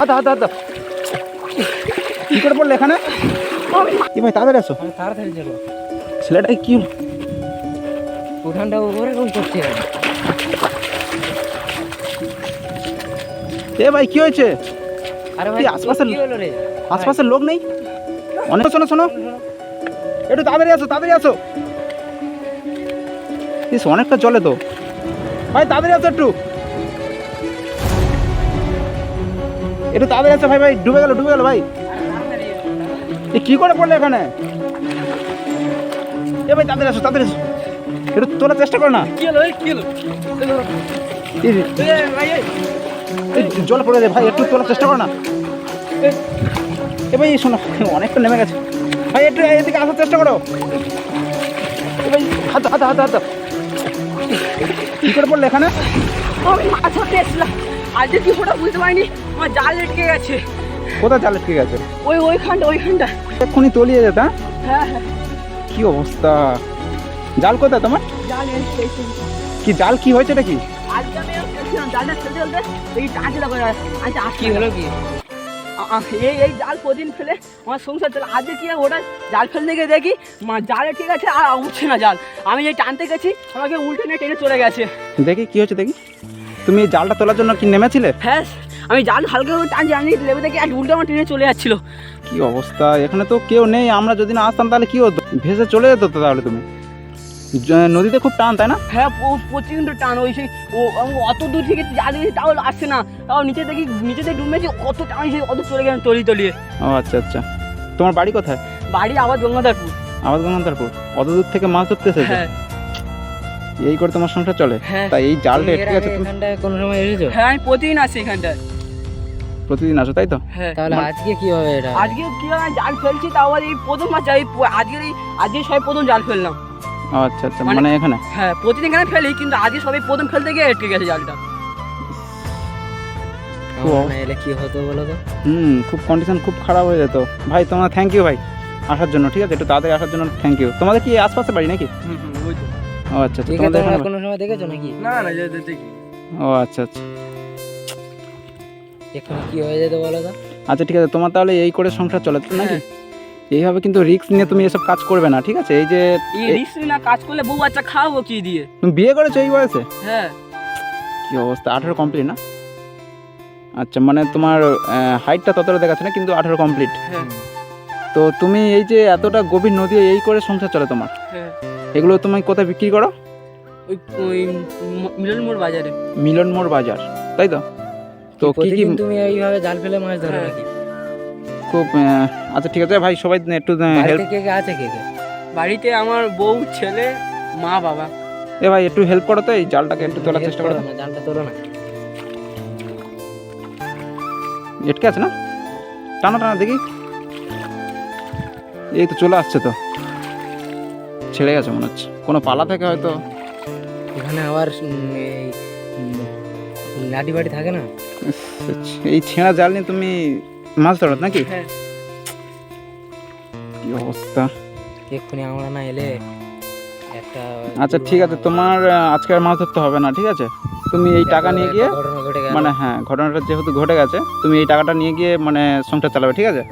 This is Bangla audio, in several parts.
হাত হাত হাত কি করে পড়লে এখানে? কি ভাই তাড়াতাড়ি আসো। তাড়াতাড়ি চলো। ছেলেটা কি হলো? উঠানটা ওরকম করছে। এ ভাই কি হয়েছে? আরে ভাই কি আশপাশের কি হলো রে? আশপাশের লোক নেই? অনেক শোনো শোনো, একটু তাড়াতাড়ি আসো, তাড়াতাড়ি আসো। ইস অনেকটা জলে তো ভাই, তাড়াতাড়ি আসো একটু, একটু তাড়াতাড়ি আসো ভাই। ভাই ডুবে গেল, ডুবে গেল ভাই। এ কি করে পড়লে এখানে? এ ভাই তাড়াতাড়ি আসো, তাড়াতাড়ি আসো, একটু তোলার চেষ্টা করো না। কি হলো? কি হলো? জল পড়ে যায় ভাই, একটু তোলার চেষ্টা করো না। এ ভাই শোনো, অনেকটা নেমে গেছে ভাই, একটু এদিকে আসার চেষ্টা করো। এ ভাই হাত হাত হাত হাত কি করে পড়লে এখানে? আমি মাছ ধরতে এসেছিলাম, আজকে কি হঠাৎ বুঝতে পারিনি আমার জাল লটকে গেছে। কোথায় জালে ঠিক আছে? ওইখানটা এক্ষুনি তলিয়ে যেত। হ্যাঁ হ্যাঁ হ্যাঁ, কি অবস্থা? জাল কোথায় তোমার? জাল এসেছে। কি জাল, কি হয়েছে এটা কি? আজকে আমি ফেলছিলাম জালটা ফেলতে এই টানতে লাগা আচ্ছা কি হলো কি? এই জাল প্রতিদিন ফেলে আমার সংসার চলে। আজকে কি ওটা জাল ফেলতে গিয়ে দেখি জালে ঠিক আছে আর উঠছে না জাল। আমি যে টানতে গেছি আমাকে উল্টে নিয়ে টেনে চলে গেছে। দেখি কি হয়েছে দেখি। তুমি এই জালটা তোলার জন্য কি নেমেছিলে? হ্যাঁ, আমি জাল হালকা করে টানছি, আমি লেবে দেখি আর উল্টে আমার টেনে চলে যাচ্ছিল। কি অবস্থা, এখানে তো কেউ নেই। আমরা যদি না আসতাম তাহলে কি হতো? ভেসে চলে যেত তো তাহলে তুমি। নদীতে খুব টান তাই না? হ্যাঁ, প্রচণ্ড টান। ওই সেই অত দূর থেকে জাল দিয়েছি তাও আসছে না, তাও নিচে দেখি নিচেতে ডুবেছে কত টান, সেই অত চলে গেলাম তলিয়ে। ও আচ্ছা আচ্ছা, তোমার বাড়ি কোথায়? বাড়ি আবার গঙ্গাধরপুর। আবাদ গঙ্গাধরপুর। অত দূর থেকে মাছ ধরতে এসেছো? হ্যাঁ এই করে তোমার সংসার চলে? হ্যাঁ। তাই এই জালটা এর ঠিক আছে, আগে তুমি এখানটায় কোনো সময় এসেছো? হ্যাঁ, আমি প্রতিদিন আসি এখানটায়। প্রতিদিন আসো তাই তো? হ্যাঁ, তাহলে আজকে কি হবে এটা? আজকে কি হয়, জাল ফেলছি তাও আবার এই প্রথম মাছ আজকে সবাই প্রথম জাল ফেললাম। ও আচ্ছা আচ্ছা, মানে এখানে? হ্যাঁ, প্রতিদিন এখানে ফেলি কিন্তু আজকে সবাই প্রথম ফেলতে গিয়ে আটকে গেছে জালটা। আমার না এলে কি হতো বলো তো? খুব কন্ডিশন খুব খারাপ হয়ে যেত ভাই। তোমার থ্যাংক ইউ ভাই আসার জন্য, ঠিক আছে? একটু তাড়াতাড়ি আসার জন্য থ্যাংক ইউ। তোমাদের কি আশপাশে বাড়ি নাকি? ওই তো। ও আচ্ছা আচ্ছা, ঠিক আছে, তোমাদের তোমরা এখানে? কোনো সময় দেখেছো নাকি? না দেখি। ও আচ্ছা আচ্ছা এখানে কি হয়ে যেত বলো তো? আচ্ছা ঠিক আছে, তোমার তাহলে এই করে সংসার চলে তো নাকি? এইভাবে কিন্তু রিস্ক নিয়ে তুমি এসব কাজ করবে না, ঠিক আছে? এই যে এই রিস্ক না কাজ করলে বউ বাচ্চা খাওয়াবো কি দিয়ে? তুমি বিয়ে করেছো এই বয়সে? হ্যাঁ কি অবস্থা, 18 কমপ্লিট না? আচ্ছা, মানে তোমার হাইটটা ততটা দেখাচ্ছে না কিন্তু 18 কমপ্লিট। হ্যাঁ তো তুমি এই যে এতটা গভীর নদী, এই করে সংসার চলে তোমার? হ্যাঁ, এগুলো তুমি কোথায় বিক্রি করো? ওই মিলন মোড় বাজারে। মিলন মোড় বাজার, তাই তো? তো কি কি প্রতিদিন তুমি এইভাবে জাল ফেলে মাছ ধরো হ্যাঁ। নাকি? খুব আচ্ছা ঠিক আছে ভাই, সবাই একটু হেল্প, বাড়িতে কে কে আছে কে কে? বাড়িতে আমার বউ, ছেলে, মা, বাবা। এ ভাই একটু হেল্প করো তো, এই জালটাকে একটু তোলার চেষ্টা করো। না, জালটা তোলো না। এটকে আছে না? টানা টানা দেখি। এই তো চলে আসছে তো, ছেড়ে গেছে মনে হচ্ছে কোনো পালা থেকে হয়তো। এখানে আবার এই লাঠি বাড়ি থাকে না? এই ছেঁড়া জাল নিয়ে তুমি মাছ ধরো নাকি? হ্যাঁ, কি অবস্থা। এক্ষুনি আমরা না এলে একটা আচ্ছা ঠিক আছে, তোমার আজকে আর মাছ ধরতে হবে না, ঠিক আছে? তুমি এই টাকা নিয়ে গিয়ে, ঘটনা ঘটে গেল। মানে হ্যাঁ ঘটনাটা যেহেতু ঘটে গেছে, তুমি এই টাকাটা নিয়ে গিয়ে মানে সংসার চালাবে, ঠিক আছে?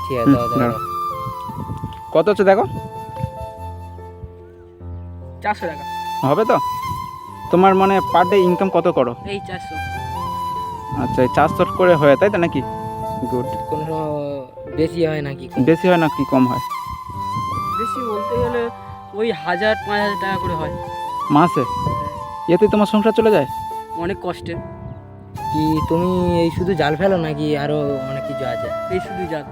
ঠিক আছে, দাও, দাও, দাঁড়াও। দাও। কত হচ্ছে দেখো, 400 টাকা। হবে তো? তোমার মানে পার ডে ইনকাম কত করো? এই 400। আচ্ছা, এই 400 করে হয় তাই তো নাকি? গুড। কোনো সময় বেশি হয় নাকি? বেশি হয় না কি কম হয় বেশি বলতে গেলে ওই 1000-5000 টাকা করে হয় মাসে? এতে তোমার সংসার চলে যায়? অনেক কষ্টে। কি তুমি এই শুধু জাল ফেলো নাকি আরো অনেক কিছু আছে? এই শুধু জাল।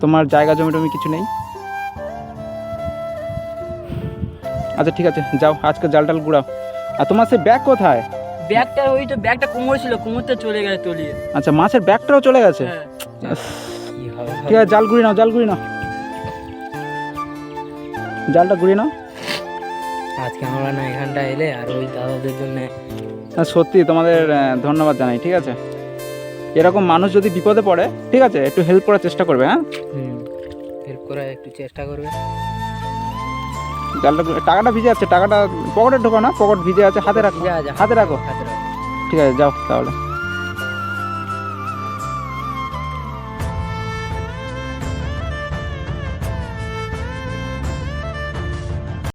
তোমার জায়গা জমি টমি কিছু নেই? আচ্ছা ঠিক আছে, যাও আজকে জাল টাল গুড়াও। আর তোমার সে ব্যাগ কোথায়? ব্যাগটা কোমর ছিল, কোমরটা চলে গেছে তলিয়ে। আচ্ছা, মাছের ব্যাগটাও চলে গেছে? হ্যাঁ, কি হবে? ঠিক আছে, জাল ঘুরিয়ে নাও, জাল ঘুরিয়ে নাও, জালটা ঘুরিয়ে নাও। আজকে আমরা না এখানটা এলে আর ওই দাদাদের জন্য সত্যি তোমাদের ধন্যবাদ জানাই, ঠিক আছে? এরকম মানুষ যদি বিপদে পড়ে, ঠিক আছে, একটু হেল্প করার চেষ্টা করবে। হ্যাঁ হেল্প করার একটু চেষ্টা করবে। জালটা টাকাটা ভিজে আছে, টাকাটা পকেটে ঢোকো না, পকেট ভিজে আছে, হাতে রাখো, যা যা হাতে রাখো। হাতে রাখো। ঠিক আছে যাও তাহলে।